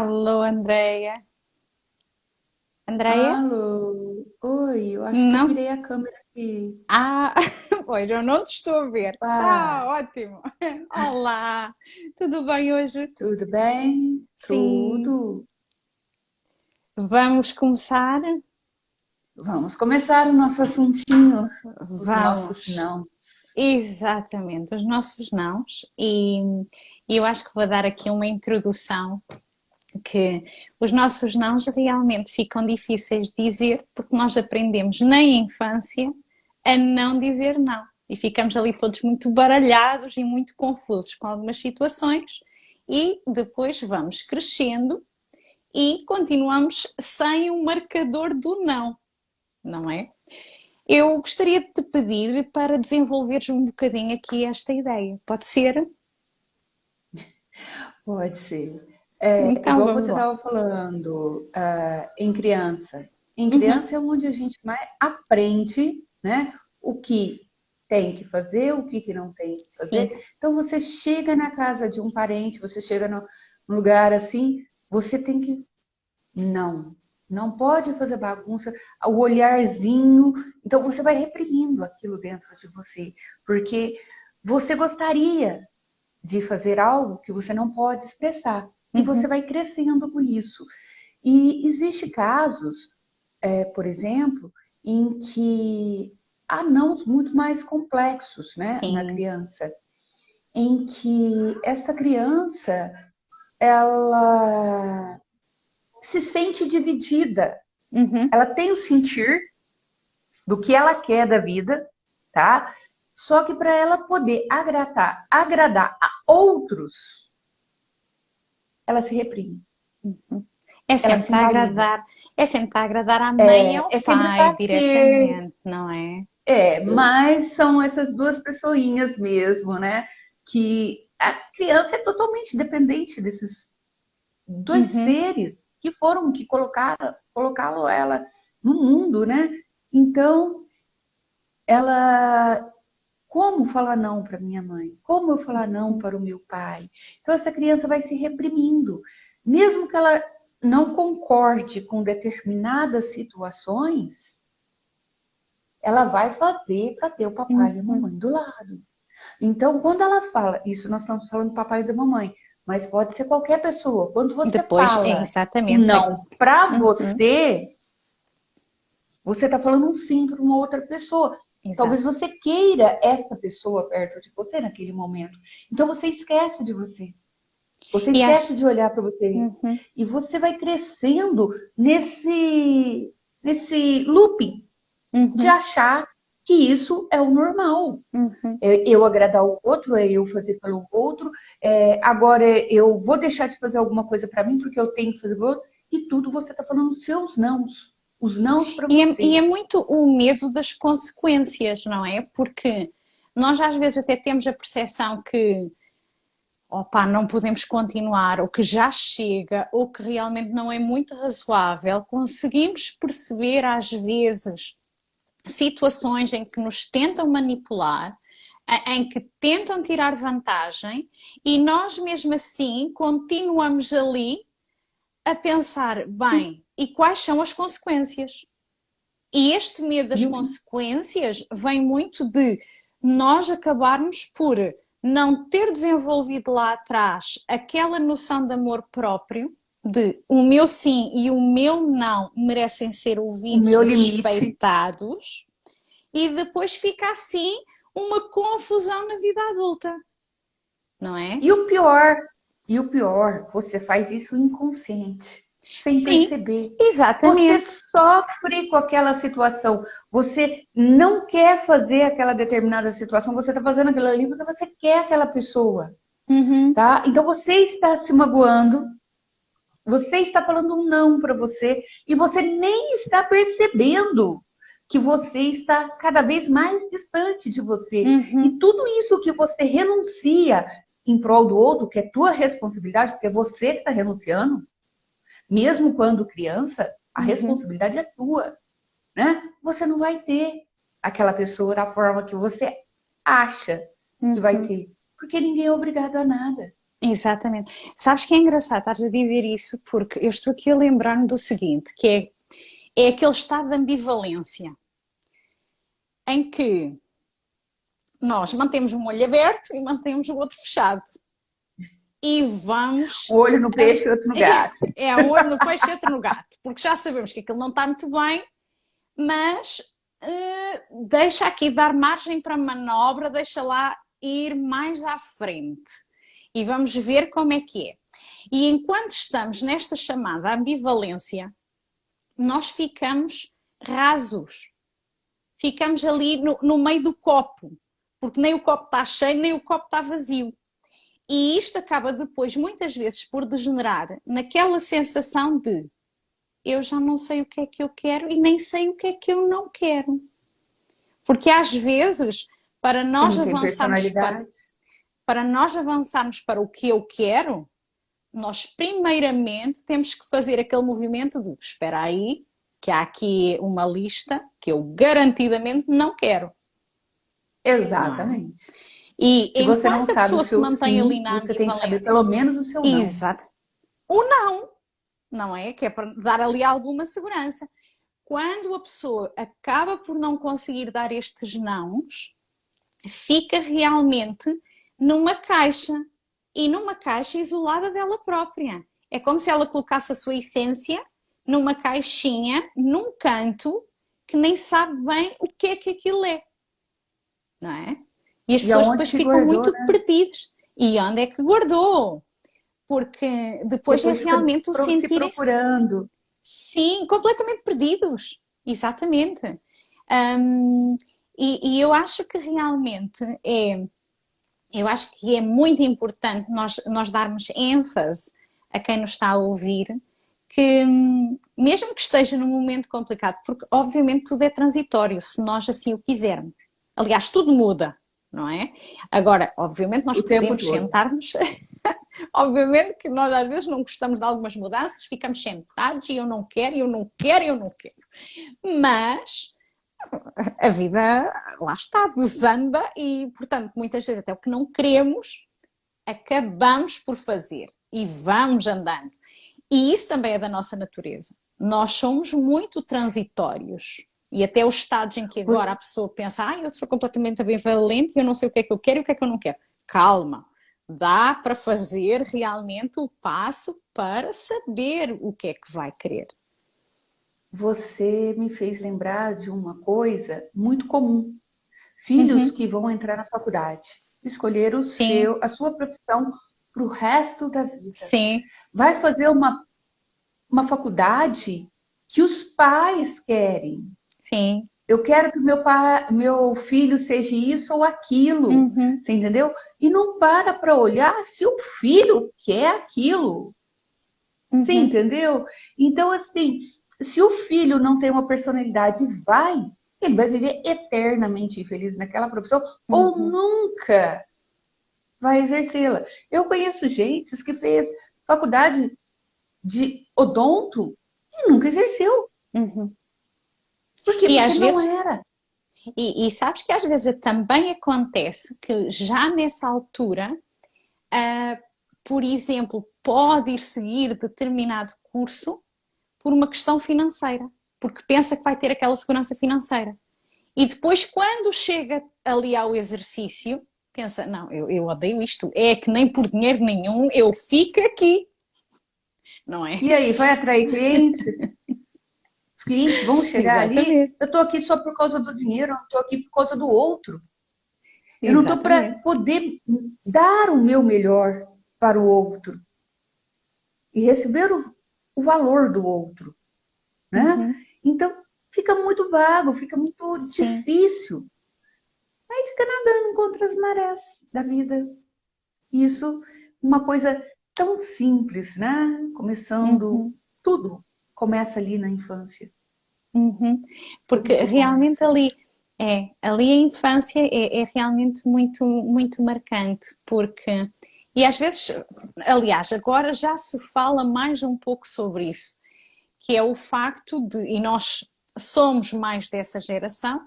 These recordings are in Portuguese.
Alô, Andreia. Andreia? Alô, oi, eu acho que eu Não? virei a câmera aqui. Ah, pois eu não te estou a ver. Tá Opa, ótimo. Olá, tudo bem hoje? tudo bem? Sim. Tudo. Vamos começar? Vamos começar o nosso assuntinho, os nossos Vamos. não. Exatamente, os nossos nãos. E eu acho que vou dar aqui uma introdução que os nossos nãos realmente ficam difíceis de dizer porque nós aprendemos na infância a não dizer não. E ficamos ali todos muito baralhados e muito confusos com algumas situações e depois vamos crescendo e continuamos sem o marcador do não, não é? Eu gostaria de te pedir para desenvolveres um bocadinho aqui esta ideia. Pode ser? Pode ser. Então Igual vamos você lá. estava falando, em criança. Em Uhum. criança é onde a gente mais aprende, né, o que tem que fazer, o que não tem que fazer. Sim. Então você chega na casa de um parente, você chega num lugar assim, você tem que não, não pode fazer bagunça, o olharzinho. Então você vai reprimindo aquilo dentro de você, porque você gostaria de fazer algo que você não pode expressar. E você Uhum. vai crescendo com isso. E existe casos, por exemplo, em que há nãos muito mais complexos, né, na Sim. criança, em que essa criança ela se sente dividida. Uhum. Ela tem o sentir do que ela quer da vida, tá? Só que para ela poder agradar a outros, ela se reprime, É ela sempre se para invalida. agradar, é sempre para agradar à mãe e ao É sempre pai para ter, diretamente, não é? mas são essas duas pessoinhas mesmo, né? Que a criança é totalmente dependente desses dois Uhum. seres que foram que colocaram ela no mundo, né? Então, ela como falar não para minha mãe? Como eu falar não para o meu pai? Então essa criança vai se reprimindo, mesmo que ela não concorde com determinadas situações, ela vai fazer para ter o papai e a Uhum. mamãe do lado. Então, quando ela fala, isso nós estamos falando do papai e da mamãe, mas pode ser qualquer pessoa. Quando você Depois, é fala um exatamente. não para Uhum. você, você está falando um sim para uma outra pessoa. Talvez Exato. você queira essa pessoa perto de você naquele momento. Então você esquece de você. Você E esquece acho. de olhar para você. Uhum. E você vai crescendo nesse looping de Uhum. achar que isso é o normal. Uhum. É eu agradar o outro, é eu fazer pelo outro. Agora eu vou deixar de fazer alguma coisa para mim porque eu tenho que fazer pelo outro. E tudo você está falando os seus nãos. Os nãos para E é você. muito o medo das consequências, não é? Porque nós às vezes até temos a percepção que opa, não podemos continuar, ou que já chega, ou que realmente não é muito razoável, conseguimos perceber às vezes situações em que nos tentam manipular, em que tentam tirar vantagem e nós mesmo assim continuamos ali a pensar, Sim. bem, e quais são as consequências? E este medo das E o, consequências vem muito de nós acabarmos por não ter desenvolvido lá atrás aquela noção de amor próprio, de o meu sim e o meu não merecem ser o ouvidos meu e limite. respeitados, e depois fica assim uma confusão na vida adulta, não é? E o pior, você faz isso inconsciente, sem Sim, perceber. Você exatamente. sofre com aquela situação. Você não quer fazer aquela determinada situação. Você está fazendo aquilo ali porque você quer aquela pessoa, Uhum, tá? Então você está se magoando. Você está falando um não para você e você nem está percebendo que você está cada vez mais distante de você. E uhum, tudo isso que você renuncia em prol do outro, que é tua responsabilidade, porque é você que está renunciando, mesmo quando criança, a uhum, responsabilidade é tua, né? Você não vai ter aquela pessoa da forma que você acha que vai uhum. ter, porque ninguém é obrigado a nada. Exatamente. Sabes que é engraçado estás a dizer isso porque eu estou aqui a lembrar-me do seguinte, é aquele estado de ambivalência em que nós mantemos um olho aberto e mantemos o outro fechado. E Um vamos. olho no peixe e outro no gato. É um olho no peixe e outro no gato, porque já sabemos que aquilo não está muito bem, mas deixa aqui dar margem para manobra, deixa lá ir mais à frente. E vamos ver como é que é. E enquanto estamos nesta chamada ambivalência, nós ficamos rasos. Ficamos ali no meio do copo, porque nem o copo está cheio, nem o copo está vazio. E isto acaba depois, muitas vezes, por degenerar naquela sensação de eu já não sei o que é que eu quero e nem sei o que é que eu não quero. Porque às vezes, para Que nós não tem avançarmos personalidade. para nós avançarmos para o que eu quero, nós primeiramente temos que fazer aquele movimento de espera aí, que há aqui uma lista que eu garantidamente não quero, não é? Exatamente. E Se você não enquanto a sabe o pessoa se seu mantém ali sim, na você tem que saber ambivalência, pelo menos o seu não. exato, o não, não é? Que é para dar ali alguma segurança. Quando a pessoa acaba por não conseguir dar estes nãos, fica realmente numa caixa e numa caixa isolada dela própria. É como se ela colocasse a sua essência numa caixinha, num canto, que nem sabe bem o que é que aquilo é, não é? E as E pessoas aonde depois que ficam guardou, muito né? perdidas. E onde é que guardou? Porque depois é Depois fica realmente o se sentirem-se, procurando. sim, completamente perdidos. Exatamente. Hum, e eu acho que realmente eu acho que é muito importante nós darmos ênfase a quem nos está a ouvir, que mesmo que esteja num momento complicado, porque obviamente tudo é transitório, se nós assim o quisermos. Aliás, tudo muda, não é? Agora, obviamente nós O tempo podemos todo. sentar-nos, obviamente que nós às vezes não gostamos de algumas mudanças, ficamos sentados e eu não quero, eu não quero, eu não quero. Mas a vida, lá está, desanda e, portanto, muitas vezes até o que não queremos, acabamos por fazer e vamos andando. E isso também é da nossa natureza. Nós somos muito transitórios. E até os estados em que agora a Você, pessoa pensa, eu sou completamente ambivalente e eu não sei o que é que eu quero e o que é que eu não quero. Calma, dá para fazer realmente o passo para saber o que é que vai querer. você me fez lembrar de uma coisa muito comum. Filhos Uhum. que vão entrar na faculdade, escolher Sim, a sua profissão para o resto da vida. sim, Vai fazer uma faculdade que os pais querem. sim. Eu quero que meu filho seja isso ou aquilo, Uhum, você entendeu? E não para olhar se o filho quer aquilo, você uhum, entendeu? Então, assim, se o filho não tem uma personalidade, ele vai viver eternamente infeliz naquela profissão ou uhum, nunca vai exercê-la. Eu conheço gente que fez faculdade de odonto e nunca exerceu. uhum. Por quê? E Porque às não vezes, era. e sabes que às vezes também acontece que já nessa altura, ah, por exemplo, pode ir seguir determinado curso por uma questão financeira, porque pensa que vai ter aquela segurança financeira. E depois, quando chega ali ao exercício, pensa: não, eu odeio isto, é que nem por dinheiro nenhum eu fico aqui, não é? E aí, vai atrair cliente? Os clientes vão chegar ali. Exatamente, Eu estou aqui só por causa do dinheiro, eu estou aqui por causa do outro. Eu não estou para exatamente. poder dar o meu melhor para o outro e receber o valor do outro, né? Uhum, Então, fica muito vago, fica muito sim. difícil. Aí fica nadando contra as marés da vida. Isso, uma coisa tão simples, né? Começando, Uhum. tudo começa ali na infância. Uhum. Porque Tudo realmente começa. ali a infância é realmente muito, muito marcante, porque, e às vezes, aliás, agora já se fala mais um pouco sobre isso, que é o facto de, e nós somos mais dessa geração,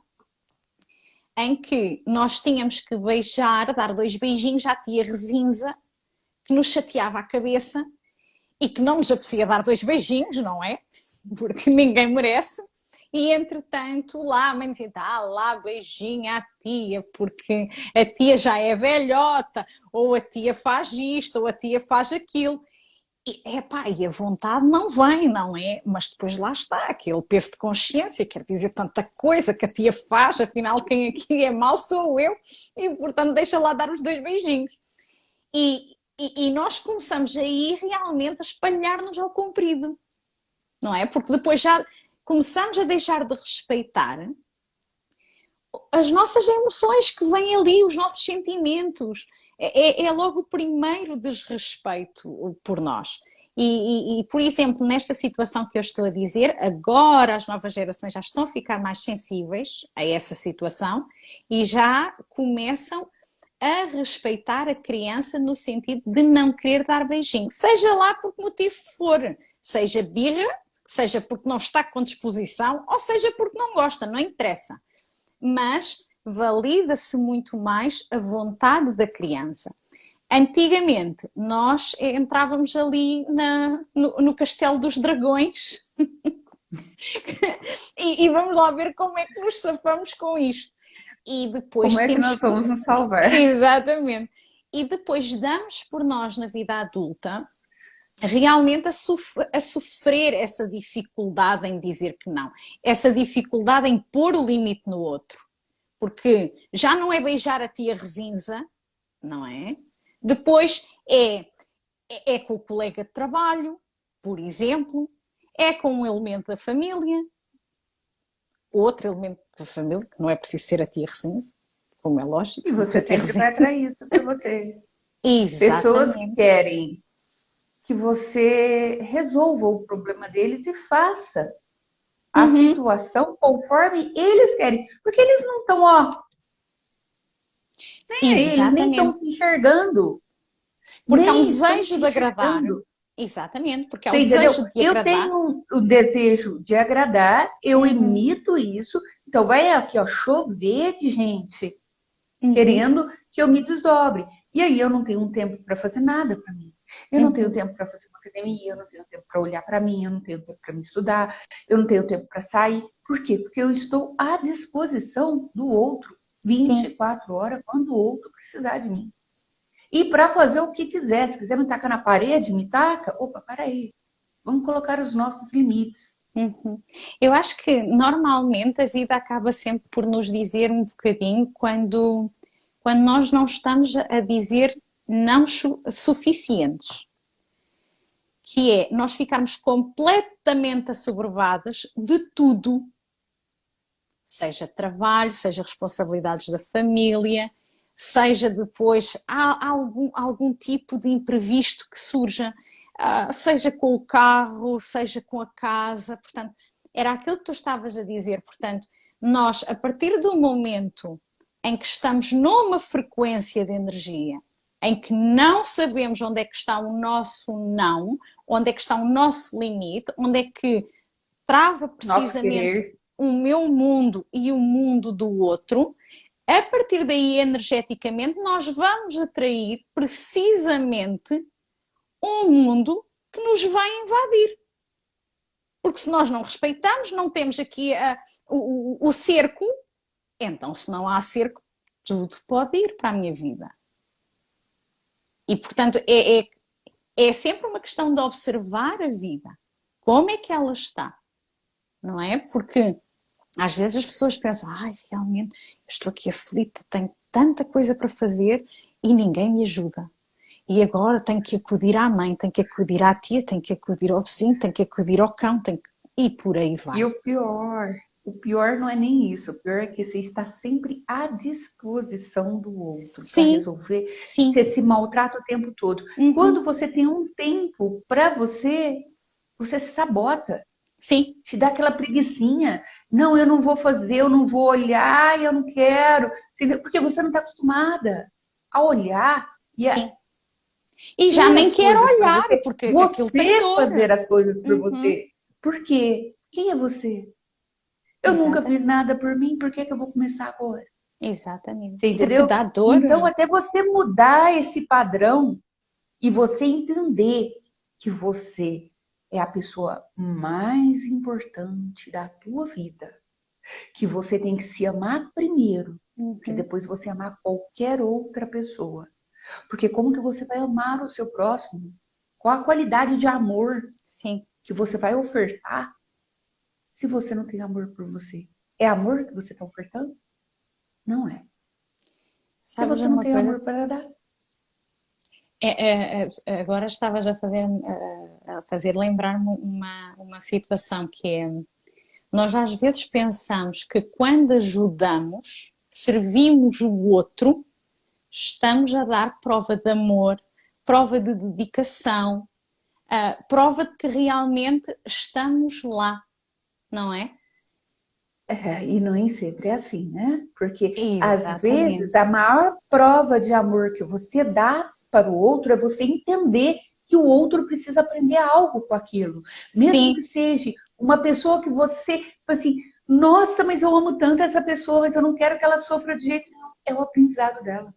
em que nós tínhamos que beijar, dar dois beijinhos à tia Rezinza, que nos chateava a cabeça e que não nos apetecia dar 2 beijinhos, não é? Porque ninguém merece. E entretanto lá a mãe dizia, dá lá beijinho à tia, porque a tia já é velhota, ou a tia faz isto, ou a tia faz aquilo. E a vontade não vem, não é? Mas depois lá está, aquele peso de consciência, quer dizer tanta coisa que a tia faz, afinal quem aqui é mau sou eu, e portanto deixa lá dar os 2 beijinhos. E nós começamos aí realmente a espalhar-nos ao comprido, não é? Porque depois já começamos a deixar de respeitar as nossas emoções que vêm ali, os nossos sentimentos. É logo o primeiro desrespeito por nós. E, por exemplo, nesta situação que eu estou a dizer, agora as novas gerações já estão a ficar mais sensíveis a essa situação e já começam a respeitar a criança no sentido de não querer dar beijinho, seja lá por que motivo for, seja birra, seja porque não está com disposição, ou seja porque não gosta, não interessa. Mas valida-se muito mais a vontade da criança. Antigamente, nós entrávamos ali no Castelo dos Dragões e vamos lá ver como é que nos safamos com isto. E depois Como é que temos... nós vamos nos salvar? Exatamente. E depois damos por nós na vida adulta realmente a sofrer essa dificuldade em dizer que não, essa dificuldade em pôr o limite no outro, porque já não é beijar a tia Rezinza, não é? Depois é com o colega de trabalho, por exemplo, é com um elemento da família, outro elemento da família, que não é preciso ser a tia Rezinza, como é lógico. E você sempre vai atrair isso para você. Pessoas que Exatamente. querem que você resolva o problema deles e faça a situação conforme eles querem. Porque eles não estão, nem aí, eles nem estão Exatamente. se enxergando. Porque há um Nem estão desejo se de agradar. enxergando. Exatamente, porque há um Você entendeu? desejo de Eu agradar. tenho o desejo de agradar, eu imito isso, então vai aqui, ó, chover de gente querendo que eu me desdobre. E aí eu não tenho um tempo para fazer nada para mim. Eu não tenho tempo para fazer uma academia, eu não tenho tempo para olhar para mim, eu não tenho tempo para me estudar, eu não tenho tempo para sair. Por quê? Porque eu estou à disposição do outro Sim. 24 horas quando o outro precisar de mim. E para fazer o que quiser. Se quiser me tacar na parede, me taca. Opa, para aí. Vamos colocar os nossos limites. Eu acho que normalmente a vida acaba sempre por nos dizer um bocadinho quando nós não estamos a dizer não suficientes. Que é nós ficarmos completamente assoberbadas de tudo, seja trabalho, seja responsabilidades da família, seja depois algum tipo de imprevisto que surja, seja com o carro, seja com a casa. Portanto, era aquilo que tu estavas a dizer. Portanto, nós, a partir do momento em que estamos numa frequência de energia em que não sabemos onde é que está o nosso não, onde é que está o nosso limite, onde é que trava precisamente o meu mundo e o mundo do outro, a partir daí, energeticamente, nós vamos atrair precisamente um mundo que nos vai invadir. Porque se nós não respeitamos, não temos aqui o cerco, então se não há cerco, tudo pode ir para a minha vida. E, portanto, é sempre uma questão de observar a vida. Como é que ela está? Não é? Porque às vezes as pessoas pensam, realmente, eu estou aqui aflita, tenho tanta coisa para fazer e ninguém me ajuda. E agora tenho que acudir à mãe, tenho que acudir à tia, tenho que acudir ao vizinho, tenho que acudir ao cão, e por aí vai. E o pior não é nem isso. O pior é que você está sempre à disposição do outro para resolver. Sim. Você se maltrata o tempo todo. Quando você tem um tempo para você, você se sabota. Sim. Te dá aquela preguicinha. Não, eu não vou fazer, eu não vou olhar, eu não quero. Porque você não está acostumada a olhar e já nem quero olhar, porque você tem dor. fazer as coisas por você. Por quê? Quem é você? Eu nunca fiz nada por mim, por que eu vou começar agora? Exatamente. Você entendeu? Porque dá dor. Então, até você mudar esse padrão, E você entender que você é a pessoa mais importante da tua vida, que você tem que se amar primeiro, para Uhum. depois você amar qualquer outra pessoa. Porque como que você vai amar o seu próximo? Qual a qualidade de amor Sim. que você vai ofertar se você não tem amor por você? É amor que você está ofertando? Não é. Porque Sabes você não uma tem coisa? amor para dar. Agora estavas a fazer lembrar-me uma situação que é, nós às vezes pensamos que quando ajudamos, servimos o outro, estamos a dar prova de amor, prova de dedicação, prova de que realmente estamos lá, não é? É, e nem sempre é assim, né? Porque às vezes Exatamente. a maior prova de amor que você dá para o outro é você entender que o outro precisa aprender algo com aquilo. Mesmo que Sim, seja uma pessoa que você, tipo assim, nossa, mas eu amo tanto essa pessoa, mas eu não quero que ela sofra de jeito nenhum. É o aprendizado dela.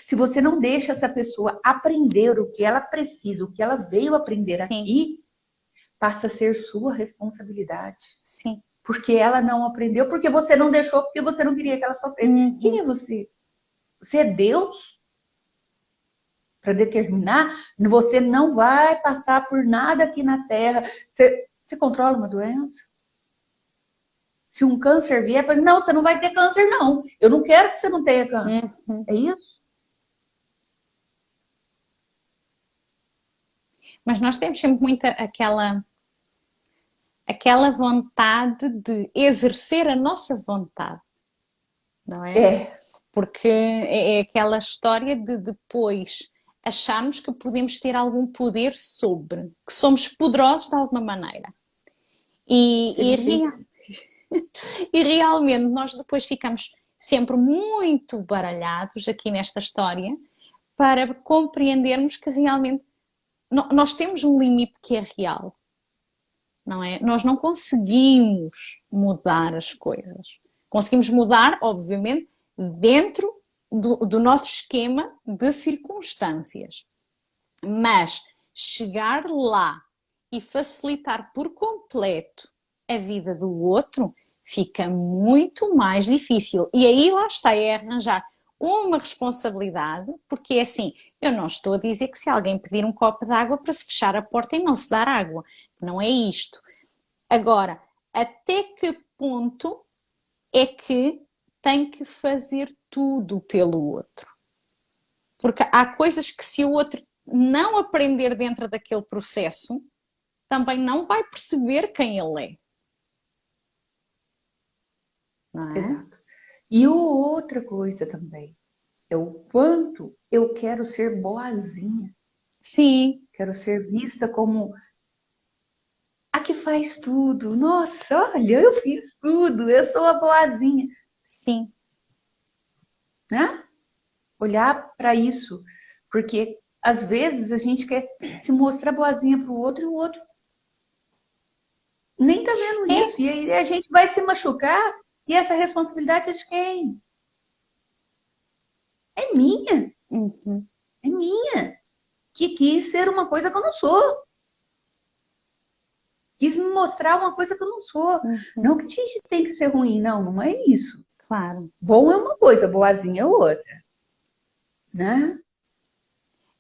Se você não deixa essa pessoa aprender o que ela precisa, o que ela veio aprender sim, aqui, passa a ser sua responsabilidade. sim. Porque ela não aprendeu, porque você não deixou, porque você não queria que ela sofresse. Quem Uhum. é você? Você é Deus para determinar? Você não vai passar por nada aqui na Terra. Você controla uma doença? Se um câncer vier, fala, não, você não vai ter câncer, não. Eu não quero que você não tenha câncer. Uhum. É isso? Mas nós temos sempre muita aquela vontade de exercer a nossa vontade, não é? É, Porque é aquela história de depois acharmos que podemos ter algum poder sobre, que somos poderosos de alguma maneira. você E, me e, fez. e realmente nós depois ficamos sempre muito baralhados aqui nesta história para compreendermos que realmente nós temos um limite que é real, não é? Nós não conseguimos mudar as coisas. Conseguimos mudar, obviamente, dentro do nosso esquema de circunstâncias. Mas chegar lá e facilitar por completo a vida do outro fica muito mais difícil. E aí lá está, é arranjar uma responsabilidade, porque é assim, eu não estou a dizer que se alguém pedir um copo de água para se fechar a porta e não se dar água. Não é isto. Agora, até que ponto é que tem que fazer tudo pelo outro? Porque há coisas que se o outro não aprender dentro daquele processo, também não vai perceber quem ele é, não é? Exato. E outra coisa também é o quanto eu quero ser boazinha. Sim, Quero ser vista como a que faz tudo. Nossa, olha, eu fiz tudo, eu sou a boazinha, sim, né? Olhar para isso, porque às vezes a gente quer se mostrar boazinha para o outro e o outro nem tá vendo é, isso. E aí a gente vai se machucar e essa responsabilidade é de quem? É minha, uhum, é minha. Que quis ser uma coisa que eu não sou. Quis me mostrar uma coisa que eu não sou. uhum, Não que a gente tem que ser ruim, não, não é isso. claro. Bom é uma coisa, boazinha é outra, né?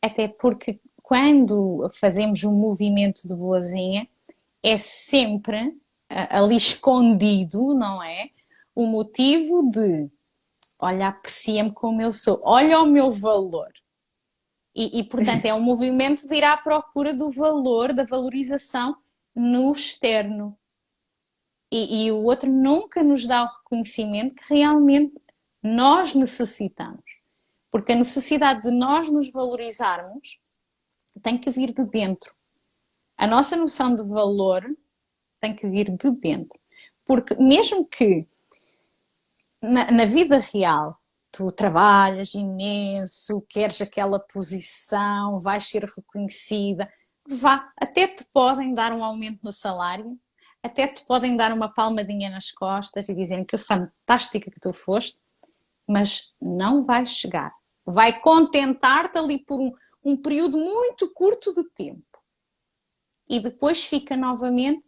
Até porque quando fazemos um movimento de boazinha, é sempre ali escondido, não é? O motivo de, olha, aprecia-me como eu sou, olha o meu valor. Portanto, é um movimento de ir à procura do valor, da valorização no externo. E o outro nunca nos dá o reconhecimento que realmente nós necessitamos. Porque a necessidade de nós nos valorizarmos tem que vir de dentro. A nossa noção de valor tem que vir de dentro. Porque mesmo que na vida real tu trabalhas imenso, queres aquela posição, vais ser reconhecida, vá, até te podem dar um aumento no salário, até te podem dar uma palmadinha nas costas e dizerem que fantástica que tu foste, mas não vais chegar. Vai contentar-te ali por um período muito curto de tempo. E depois fica novamente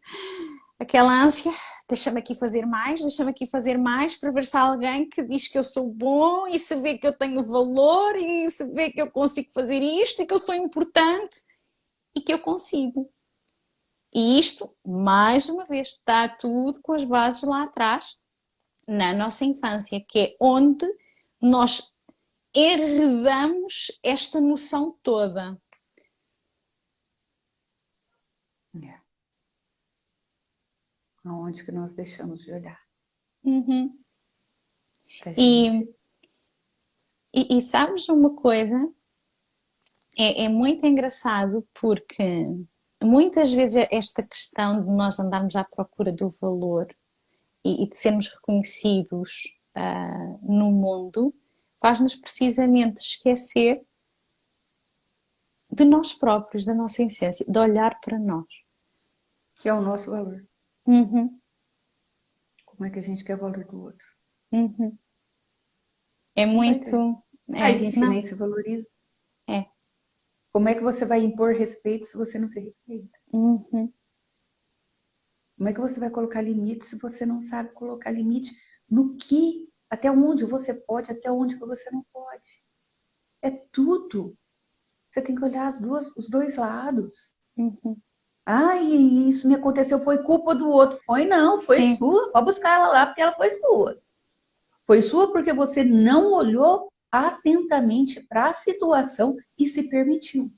aquela ânsia, deixa-me aqui fazer mais, para ver se há alguém que diz que eu sou bom e se vê que eu tenho valor e se vê que eu consigo fazer isto e que eu sou importante e que eu consigo. E isto, mais uma vez, está tudo com as bases lá atrás, na nossa infância, que é onde nós herdamos esta noção toda. Aonde que nós deixamos de olhar. Uhum. Gente... E sabes uma coisa? É muito engraçado porque muitas vezes esta questão de nós andarmos à procura do valor e de sermos reconhecidos no mundo faz-nos precisamente esquecer de nós próprios, da nossa essência, de olhar para nós. Que é o nosso valor. Uhum. Como é que a gente quer o valor do outro? Uhum. É muito... A gente não. nem se valoriza. É. Como é que você vai impor respeito se você não se respeita? Uhum. Como é que você vai colocar limite se você não sabe colocar limite no que, até onde você pode, até onde você não pode? É tudo. Você tem que olhar os dois lados. Uhum. Ai, isso me aconteceu, foi culpa do outro. Foi não, foi Sim. sua. Pode buscar ela lá porque ela foi sua. Foi sua porque você não olhou atentamente para a situação e se permitiu.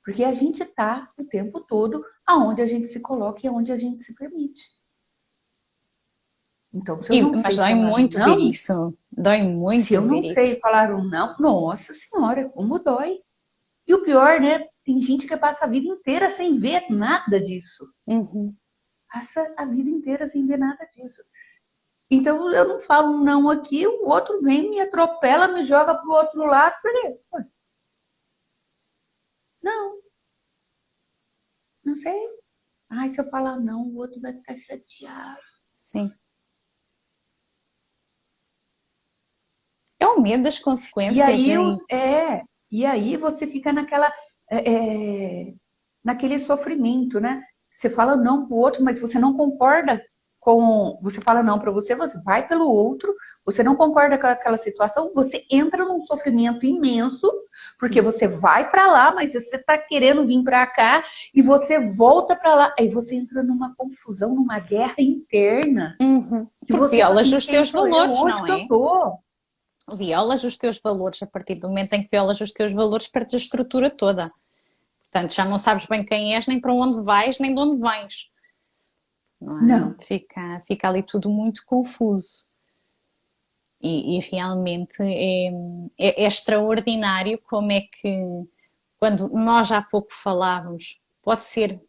Porque a gente está o tempo todo aonde a gente se coloca e aonde a gente se permite. Então, se eu não Mas sei dói falar muito não, ver isso. Dói muito se eu ver não sei isso. falar um não, nossa senhora, como dói. E o pior, né? Tem gente que passa a vida inteira sem ver nada disso. Uhum. Passa a vida inteira sem ver nada disso. Então, eu não falo um não aqui, o outro vem, me atropela, me joga pro outro lado. Falei, não, não sei. Ai, se eu falar não, o outro vai ficar chateado. Sim. É o medo das E consequências, aí, gente. e aí você fica naquele sofrimento, né? Você fala não pro outro, mas você não concorda com. Você fala não para você, você vai pelo outro, você não concorda com aquela situação, você entra num sofrimento imenso, porque você vai para lá, mas você tá querendo vir para cá e você volta para lá, aí você entra numa confusão, numa guerra interna. Uhum. E Porque você fala violas assim, os quem teus sou eu? valores, Onde não que eu é? tô? Violas os teus valores. A partir do momento em que violas os teus valores, perdes a estrutura toda. Portanto, já não sabes bem quem és, nem para onde vais, nem de onde vens. Não é? Não. Fica ali tudo muito confuso. E realmente é extraordinário como é que, quando nós há pouco falávamos, pode ser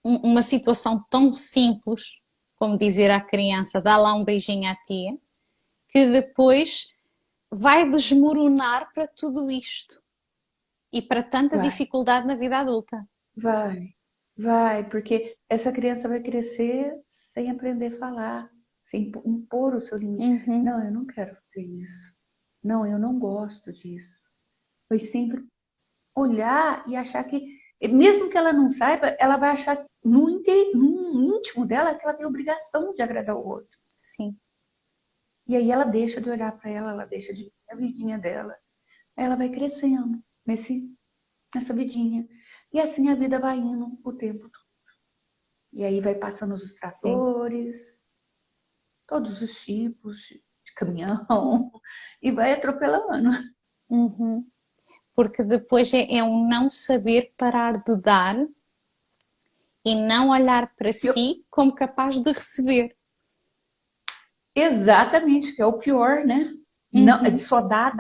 uma situação tão simples como dizer à criança, dá lá um beijinho à tia, que depois vai desmoronar para tudo isto e para tanta Vai. dificuldade na vida adulta. Vai, porque essa criança vai crescer sem aprender a falar, sem impor o seu limite. Uhum. Não, eu não quero fazer isso. Não, eu não gosto disso. Vai sempre olhar e achar que, mesmo que ela não saiba, ela vai achar no íntimo dela que ela tem obrigação de agradar o outro. Sim. E aí ela deixa de olhar para ela, ela deixa de ver a vidinha dela. Aí ela vai crescendo nessa vidinha. E assim a vida vai indo o tempo todo. E aí vai passando os Sim. tratores, todos os tipos de caminhão, e vai atropelando. Uhum. Porque depois é um não saber parar de dar e não olhar para si como capaz de receber. Exatamente, que é o pior, né? Não, Uhum. só dá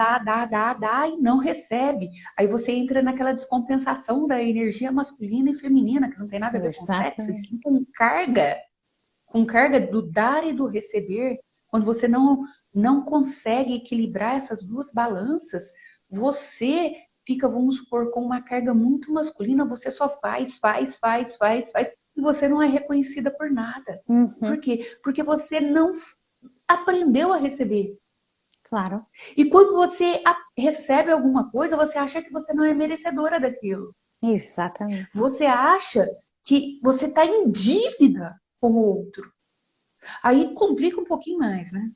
e não recebe. Aí você entra naquela descompensação da energia masculina e feminina, que não tem nada a ver com sexo, e Exatamente. sim com carga do dar e do receber. Quando você não consegue equilibrar essas duas balanças, você fica, vamos supor, com uma carga muito masculina, você só faz, e você não é reconhecida por nada. Por Uhum. quê? Porque você não aprendeu a receber. claro, E quando você recebe alguma coisa, você acha que você não é merecedora daquilo. exatamente. Você acha que você está em dívida com o outro. Aí complica um pouquinho mais, né?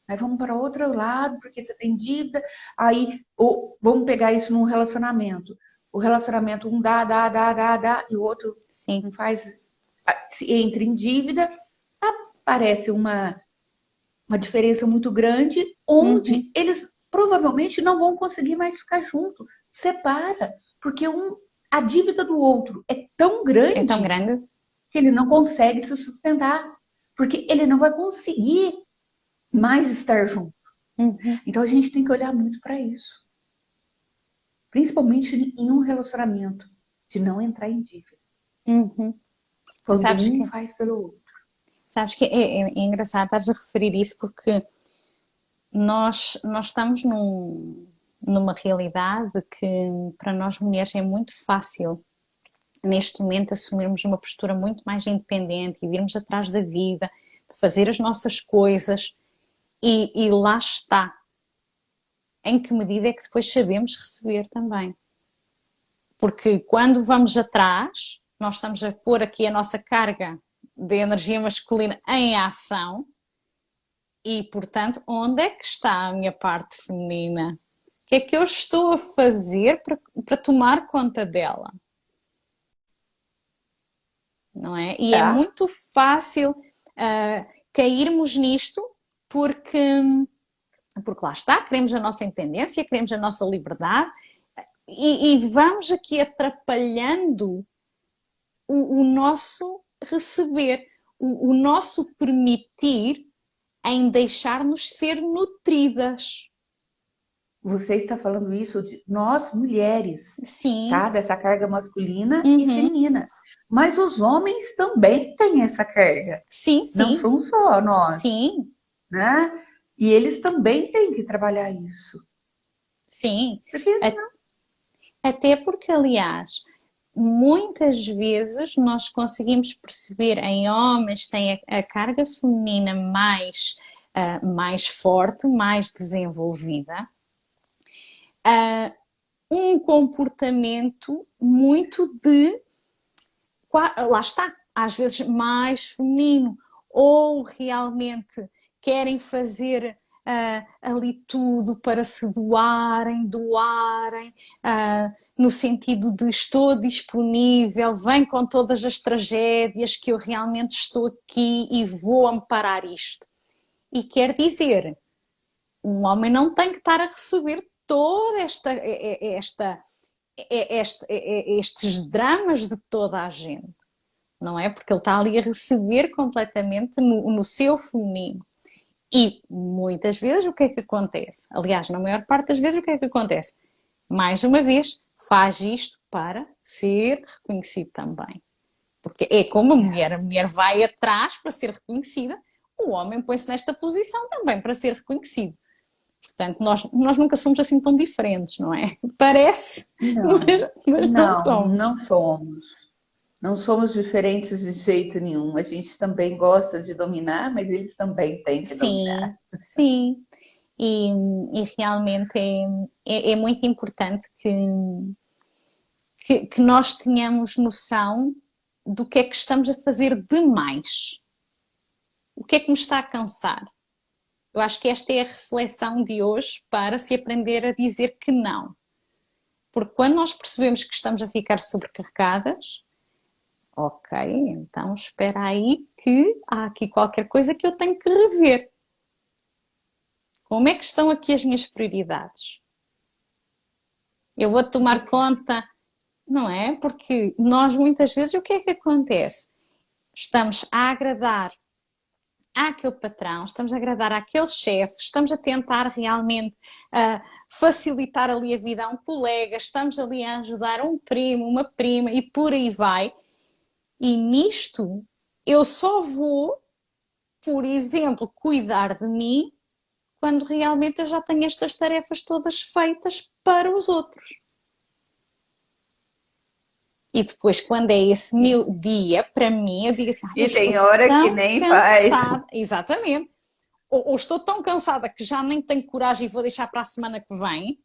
Aí vamos para outro lado, porque você tem dívida. Aí, ou, vamos pegar isso num relacionamento. O relacionamento um dá, e o outro Sim. não faz, se entra em dívida, aparece uma diferença muito grande, Uhum. onde eles provavelmente não vão conseguir mais ficar junto. Separa, porque a dívida do outro é tão É tão grande grande? que ele não consegue se sustentar, porque ele não vai conseguir mais estar junto. Uhum. Então a gente tem que olhar muito para isso, principalmente em um relacionamento, de não entrar em dívida, Uhum. quando Sabes um que, faz pelo outro. sabes que é engraçado estares a referir isso porque nós estamos numa realidade que para nós mulheres é muito fácil neste momento assumirmos uma postura muito mais independente e virmos atrás da vida, de fazer as nossas coisas e lá está. Em que medida é que depois sabemos receber também? Porque quando vamos atrás, nós estamos a pôr aqui a nossa carga de energia masculina em ação e, portanto, onde é que está a minha parte feminina? O que é que eu estou a fazer para tomar conta dela? Não é? E é Tá? muito fácil cairmos nisto porque, porque lá está, queremos a nossa independência, queremos a nossa liberdade e vamos aqui atrapalhando o nosso receber, o nosso permitir em deixar-nos ser nutridas. Você está falando isso de nós mulheres, Sim, tá? Dessa carga masculina e uhum, feminina. Mas os homens também têm essa carga. sim, Não sim, são só nós, sim, né? E eles também têm que trabalhar isso. sim. Porque Até porque, aliás, muitas vezes nós conseguimos perceber em homens que têm a carga feminina mais, mais forte, mais desenvolvida, um comportamento muito de, lá está, às vezes mais feminino, ou realmente querem fazer ali tudo para se doarem, no sentido de estou disponível, vem com todas as tragédias que eu realmente estou aqui e vou amparar isto. E quer dizer, um homem não tem que estar a receber toda estes dramas de toda a gente, não é? Porque ele está ali a receber completamente no seu feminino. E muitas vezes o que é que acontece? Aliás, na maior parte das vezes o que é que acontece? Mais uma vez, faz isto para ser reconhecido também. Porque é como a mulher vai atrás para ser reconhecida, o homem põe-se nesta posição também para ser reconhecido. Portanto, nós nunca somos assim tão diferentes, não é? Parece, não, mas não não, somos. não somos. Não somos diferentes de jeito nenhum. A gente também gosta de dominar, mas eles também têm que dominar. Sim, sim. E, e realmente é muito importante que nós tenhamos noção do que é que estamos a fazer demais. O que é que me está a cansar? Eu acho que esta é a reflexão de hoje para se aprender a dizer que não. Porque quando nós percebemos que estamos a ficar sobrecarregadas, ok, então espera aí que há aqui qualquer coisa que eu tenho que rever. Como é que estão aqui as minhas prioridades? Eu vou tomar conta, não é? Porque nós muitas vezes o que é que acontece? Estamos a agradar àquele patrão, estamos a agradar àquele chefe, estamos a tentar realmente facilitar ali a vida a um colega, estamos ali a ajudar um primo, uma prima e por aí vai. E nisto eu só vou, por exemplo, cuidar de mim quando realmente eu já tenho estas tarefas todas feitas para os outros. E depois, quando é esse meu dia, para mim, eu digo assim, eu E estou tem hora que tão nem faz. cansada. Exatamente. ou estou tão cansada que já nem tenho coragem e vou deixar para a semana que vem,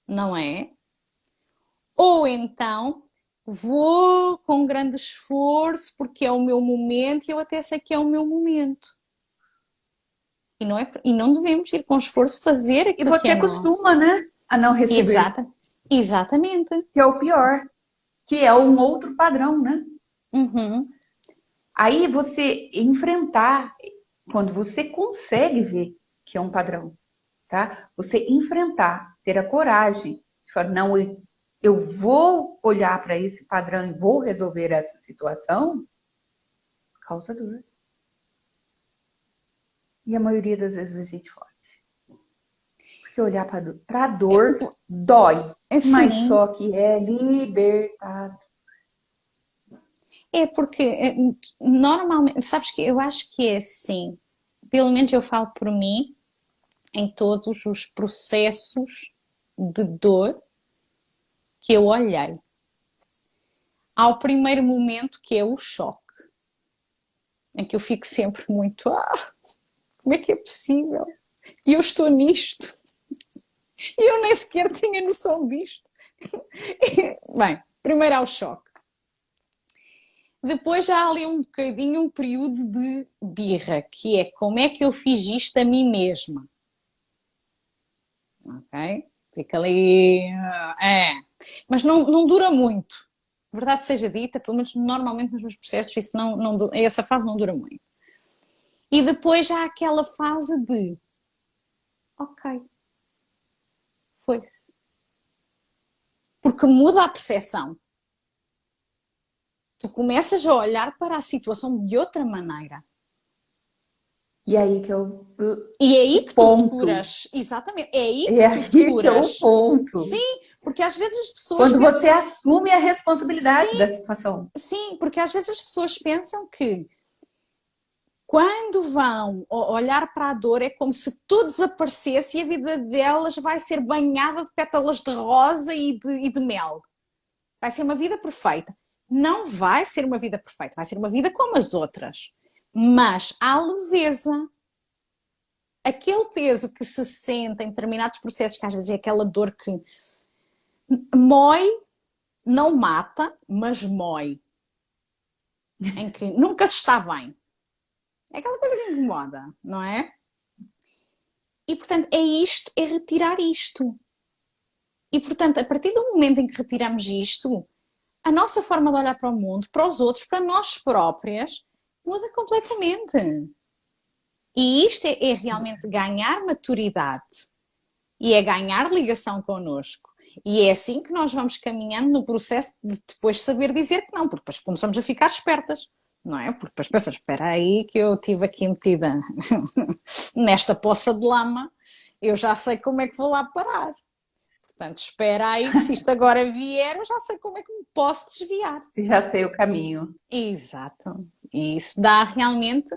não é? Ou então vou com grande esforço porque é o meu momento e eu até sei que é o meu momento. E não devemos ir com esforço fazer E aquilo que você é nosso. acostuma, né, a não receber, Exata, exatamente. que é o pior, que é um outro padrão, né? Uhum. Aí você enfrentar, quando você consegue ver que é um padrão, tá? Você enfrentar, ter a coragem de falar, não, eu vou olhar para esse padrão e vou resolver essa situação, causa dor. E a maioria das vezes a gente foge. Porque olhar para a dor dói, mas Assim, só que é libertador. é porque normalmente, sabes que eu acho que é assim, pelo menos eu falo por mim, em todos os processos de dor que eu olhei. Há o primeiro momento que é o choque, em que eu fico sempre muito, como é que é possível? E eu estou nisto. E eu nem sequer tinha noção disto. Bem, primeiro há o choque. Depois já há ali um bocadinho um período de birra, que é como é que eu fiz isto a mim mesma. Ok? Fica ali. Mas não dura muito. Verdade seja dita, pelo menos normalmente nos meus processos, isso essa fase não dura muito. E depois já há aquela fase de ok, foi-se. Porque muda a percepção. Tu começas a olhar para a situação de outra maneira. E aí que é o, E é aí o que tu te ponto. curas. Exatamente. É aí É que tu te aí que é o curas. ponto. Sim, porque às vezes as pessoas Quando você pensam. assume a responsabilidade da Sim, situação. sim, porque às vezes as pessoas pensam que quando vão olhar para a dor é como se tudo desaparecesse e a vida delas vai ser banhada de pétalas de rosa e de mel. Vai ser uma vida perfeita. Não vai ser uma vida perfeita, vai ser uma vida como as outras. Mas há leveza. Aquele peso que se sente em determinados processos, que às vezes é aquela dor que mói, não mata, mas mói. Em que nunca se está bem. É aquela coisa que incomoda, não é? E portanto é isto, é retirar isto. E portanto, a partir do momento em que retiramos isto, a nossa forma de olhar para o mundo, para os outros, para nós próprias, muda completamente. E isto é realmente ganhar maturidade e é ganhar ligação connosco. E é assim que nós vamos caminhando no processo de depois saber dizer que não, porque depois começamos a ficar espertas, não é? Porque depois pensas, espera aí que eu estive aqui metida nesta poça de lama, eu já sei como é que vou lá parar. Portanto, espera aí que se isto agora vier, eu já sei como é que me posso desviar. Já sei o caminho. Exato. E isso dá realmente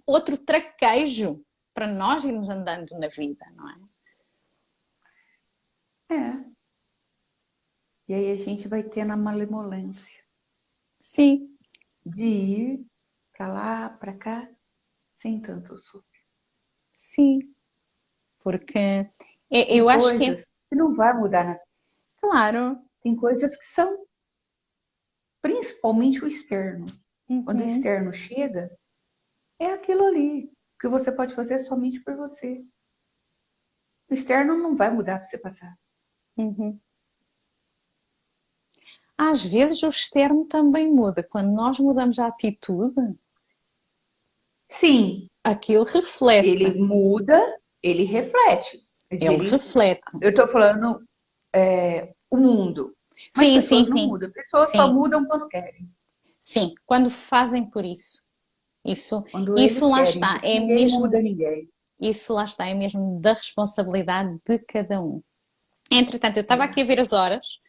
outro traquejo para nós irmos andando na vida, não é? É. E aí a gente vai ter na malemolência Sim, de ir para lá, para cá, sem tanto sofrer. sim. Porque Tem eu acho que é coisas que não vai mudar na vida. claro. Tem coisas que são principalmente o externo. Quando o Uhum, externo chega, é aquilo ali que você pode fazer somente por você. O externo não vai mudar para você passar. uhum. Às vezes o externo também muda. Quando nós mudamos a atitude, Sim, aquilo reflete. ele muda, ele reflete. Mas Ele ele, reflete. eu estou falando o mundo. Mas Sim, sim, pessoas não sim. mudam. Pessoas só Sim, mudam quando querem. sim. Quando fazem por isso. Isso, Quando isso eles lá querem, está. porque É ninguém muda mesmo, ninguém. isso lá está. É mesmo da responsabilidade de cada um. Entretanto, eu estava aqui a É, ver as horas.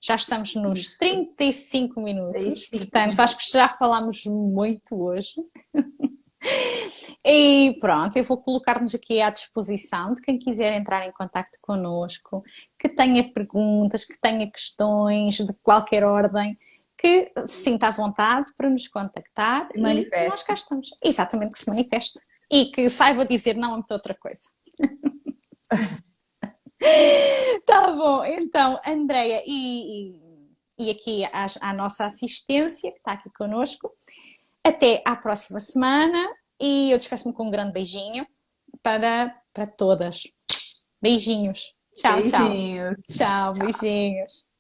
Já estamos nos isso. 35 Três, minutos. cinco Portanto, acho minutos. que já falámos muito hoje. E pronto, eu vou colocar-nos aqui à disposição de quem quiser entrar em contacto connosco, que tenha perguntas, que tenha questões de qualquer ordem, que se sinta à vontade para nos contactar Se e nós cá manifeste. estamos. Exatamente, que se manifeste. e que saiba dizer não a muita outra coisa. Tá bom, então, Andreia, e aqui à nossa assistência, que está aqui connosco, até à próxima semana e eu despeço-me com um grande beijinho para todas. Beijinhos. Tchau, tchau. Beijinhos. Tchau, Tchau. beijinhos.